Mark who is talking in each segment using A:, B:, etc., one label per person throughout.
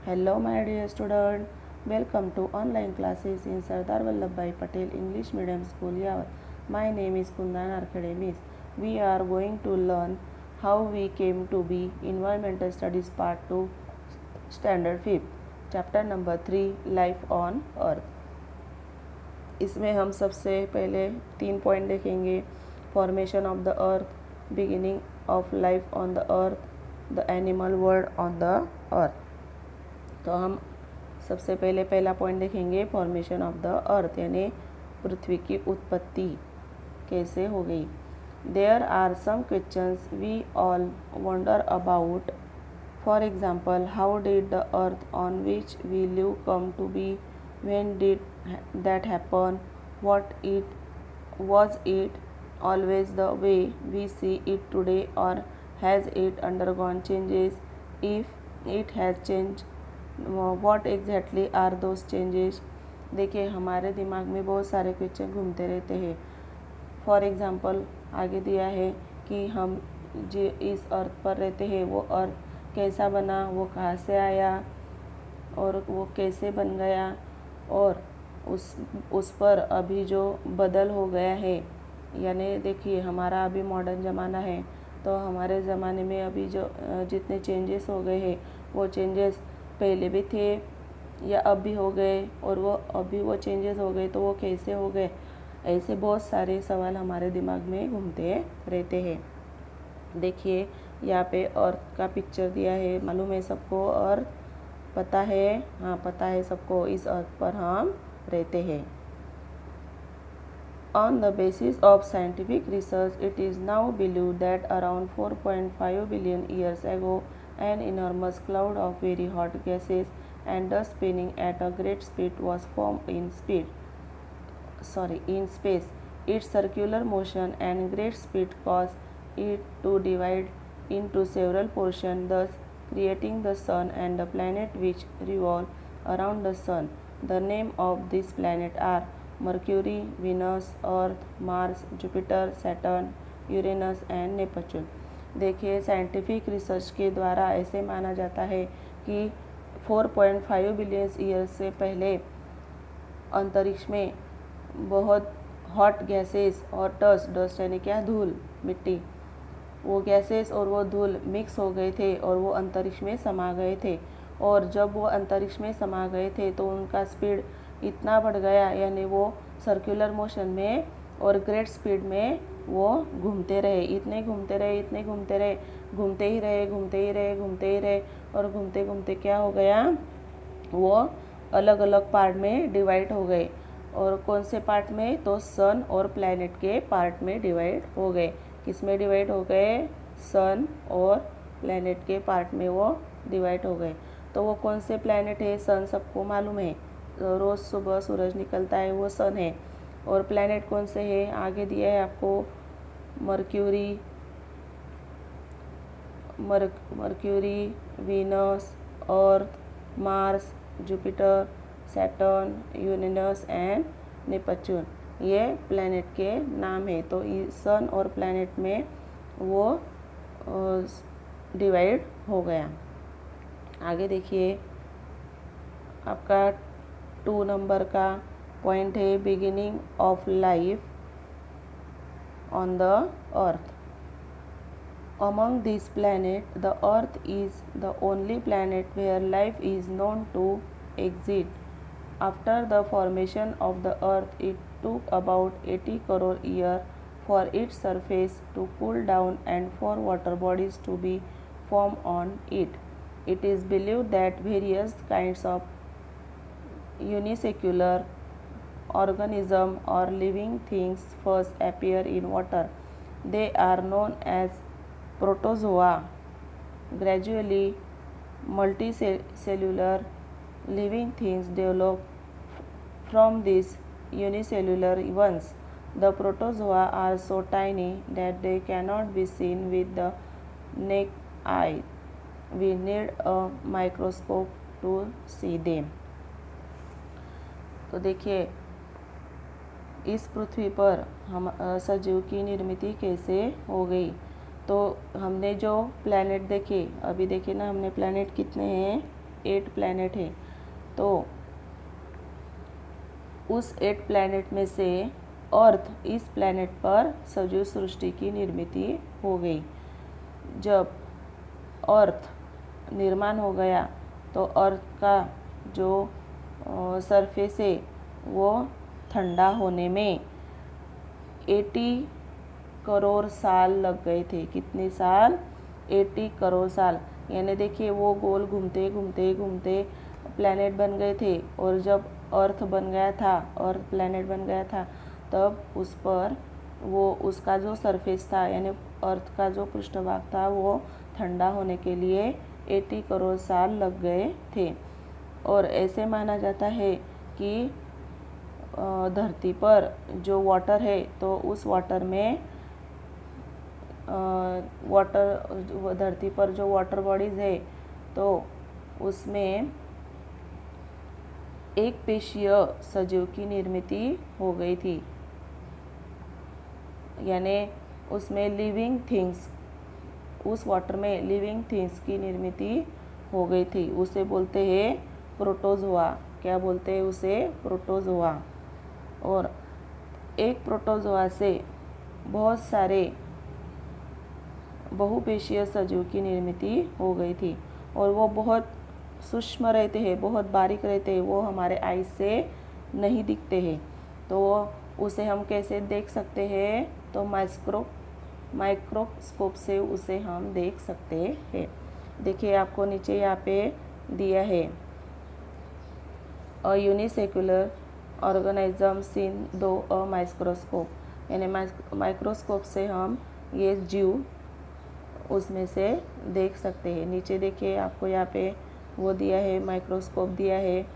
A: Hello my dear student, welcome to online classes in Sardar Vallabhbhai Patel English Medium School Yavat. My name is Kundan Arkademis. We are going to learn how we came to be Environmental Studies Part 2 Standard 5 Chapter number 3 Life on Earth. इसमें हम सबसे पहले 3 point देखेंगे। Formation of the earth, beginning of life on the earth, the animal world on the earth. तो हम सबसे पहले पहला पॉइंट देखेंगे, फॉर्मेशन ऑफ द अर्थ यानी पृथ्वी की उत्पत्ति कैसे हो गई। There are some questions we all wonder about. For example, how did the earth on which we live come to be, when did that happen, what it was it always the way we see it today, or has it undergone changes? If it has changed, what exactly are those changes? देखिए, हमारे दिमाग में बहुत सारे question घूमते रहते हैं। For example आगे दिया है कि हम जो इस अर्थ पर रहते हैं वो अर्थ कैसा बना, वो कहाँ से आया और वो कैसे बन गया, और उस पर अभी जो बदल हो गया है। यानी देखिए, हमारा अभी मॉडर्न ज़माना है, तो हमारे ज़माने में अभी जो जितने चेंजेस हो गए हैं वो चेंजेस पहले भी थे या अब भी हो गए, और वो अभी वो चेंजेस हो गए तो वो कैसे हो गए। ऐसे बहुत सारे सवाल हमारे दिमाग में घूमते रहते हैं। देखिए, यहाँ पे अर्थ का पिक्चर दिया है, मालूम है सबको अर्थ, पता है? हाँ, पता है सबको, इस अर्थ पर हम रहते हैं। On the basis of scientific research, it is now believed that around 4.5 billion years ago, an enormous cloud of very hot gases and dust spinning at a great speed was formed in space. Its circular motion and great speed caused it to divide into several portions, thus creating the Sun and the planet which revolve around the Sun. The name of these planets are Mercury, Venus, Earth, Mars, Jupiter, Saturn, Uranus and Neptune. देखिए, scientific research के द्वारा ऐसे माना जाता है कि 4.5 billion years से पहले अंतरिक्ष में बहुत हॉट गैसेस और डस्ट यानी क्या, धूल, मिट्टी, वो गैसेस और वो धूल मिक्स हो गए थे और वो अंतरिक्ष में समा गए थे। और जब वो अंतरिक्ष में समा गए थे तो उनका स्पीड इतना बढ़ गया, यानी वो सर्कुलर मोशन में और ग्रेट स्पीड में वो घूमते रहे, इतने घूमते रहे, घूमते ही रहे, और घूमते घूमते क्या हो गया, वो अलग अलग पार्ट में डिवाइड हो गए। और कौन से पार्ट में? तो सन और प्लैनेट के पार्ट में डिवाइड हो गए। किस में डिवाइड हो गए? सन और प्लैनेट के पार्ट में वो डिवाइड हो गए। तो वो कौन से प्लैनेट है? सन सबको मालूम है, रोज़ सुबह सूरज निकलता है, वो सन है। और प्लैनेट कौन से है? आगे दिया है आपको, mercury, Venus, earth, Mars, Jupiter, Saturn, Uranus and Neptune, ये प्लैनेट के नाम है। तो सन और प्लैनेट में वो डिवाइड हो गया। आगे देखिए, आपका 2 नंबर का पॉइंट है, beginning of life on the earth. Among these planets, the Earth is the only planet where life is known to exist. After the formation of the Earth, it took about 80 crore years for its surface to cool down and for water bodies to be formed on it. It is believed that various kinds of unicellular organisms or living things first appear in water. They are known as protozoa. Gradually, multicellular living things develop from these unicellular ones. The protozoa are so tiny that they cannot be seen with the naked eye. We need a microscope to see them. तो देखिए, इस पृथ्वी पर हम सजीव की निर्मित कैसे हो गई। तो हमने जो प्लैनेट देखे, अभी देखे ना हमने, प्लैनेट कितने हैं? 8 प्लैनेट है। तो उस 8 प्लैनेट में से अर्थ, इस प्लैनेट पर सजीव सृष्टि की निर्मित हो गई। जब अर्थ निर्माण हो गया तो अर्थ का जो सरफेस है वो ठंडा होने में 80 करोड़ साल लग गए थे। कितने साल? 80 करोड़ साल। यानी देखिए वो गोल घूमते घूमते घूमते प्लैनेट बन गए थे। और जब अर्थ बन गया था, अर्थ प्लैनेट बन गया था, तब उस पर वो उसका जो सरफेस था यानी अर्थ का जो पृष्ठभाग था वो ठंडा होने के लिए 80 करोड़ साल लग गए थे। और ऐसे माना जाता है कि धरती पर जो वाटर है तो उस वाटर में धरती पर जो वाटर बॉडीज़ है तो उसमें एक पेशीय सजीव की निर्मित हो गई थी। यानी उसमें लिविंग थिंग्स, उस वाटर में लिविंग थिंग्स की निर्मित हो गई थी। उसे बोलते हैं प्रोटोजोआ। क्या बोलते हैं उसे? प्रोटोजोआ। और एक प्रोटोजोआ से बहुत सारे बहुपेशीय सजीव की निर्मित हो गई थी। और वो बहुत सूक्ष्म रहते हैं, बहुत बारीक रहते हैं, वो हमारे आईज से नहीं दिखते हैं। तो उसे हम कैसे देख सकते हैं? तो माइक्रोस्कोप से उसे हम देख सकते हैं। देखिए आपको नीचे यहाँ पे दिया है अ यूनिसेक्युलर ऑर्गेनिज्म सीन दो अ माइक्रोस्कोप। यानी माइक्रोस्कोप से हम ये जीव उसमें से देख सकते हैं। नीचे देखिए आपको यहाँ पे वो दिया है, माइक्रोस्कोप दिया है।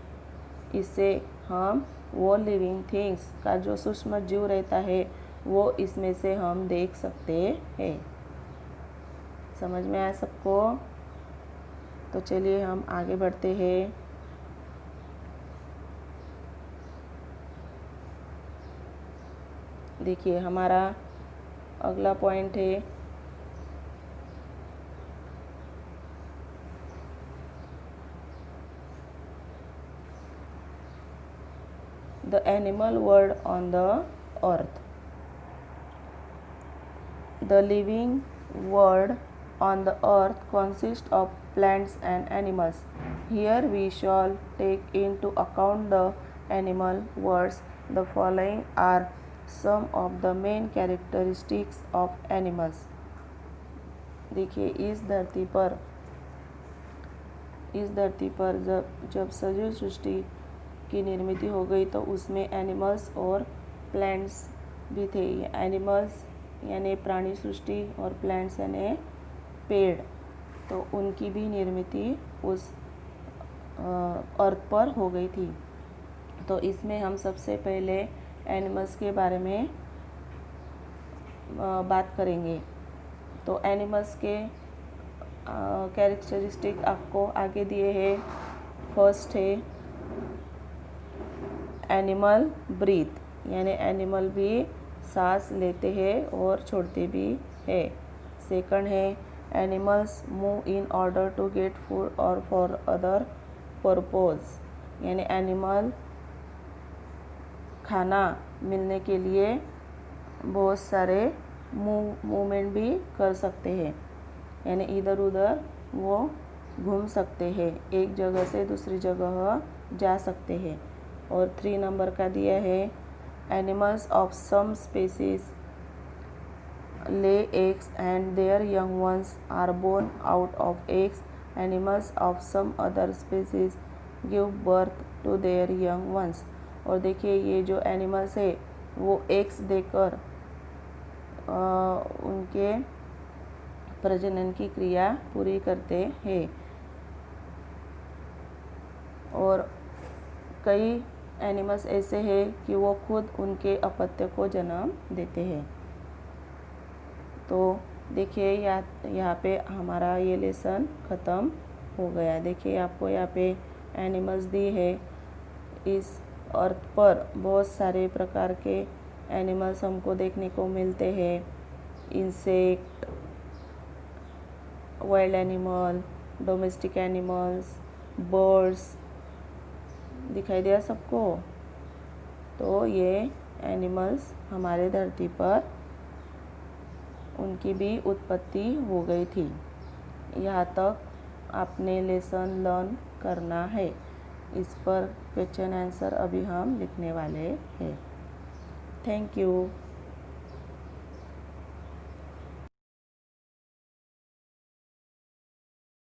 A: इससे हम वो लिविंग थिंग्स का जो सूक्ष्म जीव रहता है वो इसमें से हम देख सकते हैं। समझ में आया सबको? तो चलिए हम आगे बढ़ते हैं। देखिए हमारा अगला पॉइंट है the animal world on the earth. The living world on the earth consists of plants and animals. Here we shall take into account the animal worlds. The following are some of the main characteristics of animals. देखिए इस धरती पर जब सजीव सृष्टि की निर्मित हो गई तो उसमें एनिमल्स और प्लांट्स भी थे। एनिमल्स यानी प्राणी सृष्टि और प्लांट्स यानी पेड़, तो उनकी भी निर्मित उस अर्थ पर हो गई थी। तो इसमें हम सबसे पहले एनिमल्स के बारे में बात करेंगे। तो एनिमल्स के कैरेक्टरिस्टिक आपको आगे दिए हैं। फर्स्ट है एनिमल ब्रीथ, यानी एनिमल भी सांस लेते हैं और छोड़ते भी है। सेकंड है animals move in order to get food और फॉर अदर पर्पस, यानी एनिमल खाना मिलने के लिए बहुत सारे मूवमेंट भी कर सकते हैं, यानी इधर उधर वो घूम सकते हैं, एक जगह से दूसरी जगह जा सकते हैं। और 3 नंबर का दिया है animals of some species lay eggs and their young ones are born out of eggs. Animals of some other species give birth to their young ones. और देखिए ये जो एनिमल्स है वो एग्स देकर उनके प्रजनन की क्रिया पूरी करते हैं। और कई एनिमल्स ऐसे हैं कि वो खुद उनके अपत्य को जन्म देते हैं। तो देखिए यहाँ पे हमारा ये लेसन ख़त्म हो गया। देखिए आपको यहाँ पे एनिमल्स दी है। इस अर्थ पर बहुत सारे प्रकार के एनिमल्स हमको देखने को मिलते हैं। Insect, wild animal, domestic animals, birds, दिखाई दिया सबको। तो ये एनिमल्स हमारे धरती पर उनकी भी उत्पत्ति हो गई थी। यहाँ तक आपने लेसन लर्न करना है। इस पर क्वेश्चन आंसर अभी हम लिखने वाले हैं। Thank you.